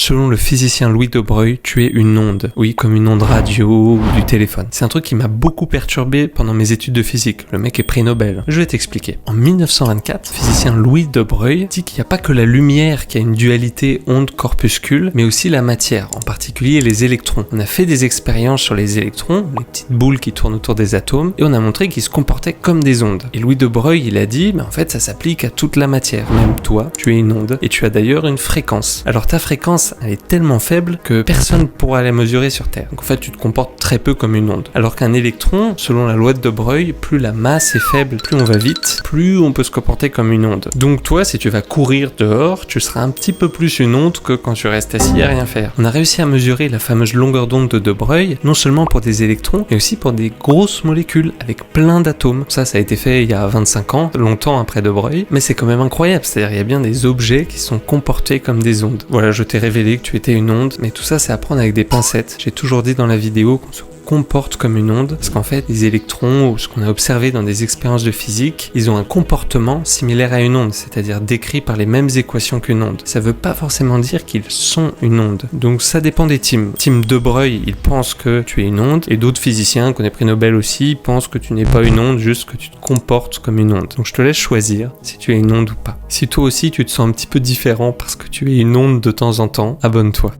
Selon le physicien Louis de Broglie, tu es une onde. Oui, comme une onde radio ou du téléphone. C'est un truc qui m'a beaucoup perturbé pendant mes études de physique. Le mec est prix Nobel. Je vais t'expliquer. En 1924, le physicien Louis de Broglie dit qu'il n'y a pas que la lumière qui a une dualité onde-corpuscule, mais aussi la matière, en particulier les électrons. On a fait des expériences sur les électrons, les petites boules qui tournent autour des atomes, et on a montré qu'ils se comportaient comme des ondes. Et Louis de Broglie, il a dit, en fait, ça s'applique à toute la matière. Même toi, tu es une onde, et tu as d'ailleurs une fréquence. Alors ta fréquence, elle est tellement faible que personne ne pourra la mesurer sur Terre. Donc en fait, tu te comportes très peu comme une onde. Alors qu'un électron, selon la loi de de Broglie, plus la masse est faible, plus on va vite, plus on peut se comporter comme une onde. Donc toi, si tu vas courir dehors, tu seras un petit peu plus une onde que quand tu restes assis à rien faire. On a réussi à mesurer la fameuse longueur d'onde de Broglie, non seulement pour des électrons, mais aussi pour des grosses molécules avec plein d'atomes. Ça a été fait il y a 25 ans, longtemps après de Broglie, mais c'est quand même incroyable. C'est-à-dire, il y a bien des objets qui sont comportés comme des ondes. Voilà, je t'ai révélé que tu étais une onde, mais tout ça, c'est à prendre avec des pincettes. J'ai toujours dit dans la vidéo qu'on se comporte comme une onde, parce qu'en fait, les électrons, ou ce qu'on a observé dans des expériences de physique, ils ont un comportement similaire à une onde, c'est-à-dire décrit par les mêmes équations qu'une onde. Ça veut pas forcément dire qu'ils sont une onde. Donc ça dépend des teams. Team de Broglie, il pense que tu es une onde, et d'autres physiciens qu'on a pris Nobel aussi pensent que tu n'es pas une onde, juste que tu te comportes comme une onde. Donc je te laisse choisir si tu es une onde ou pas. Si toi aussi tu te sens un petit peu différent parce que tu es une onde de temps en temps, abonne-toi.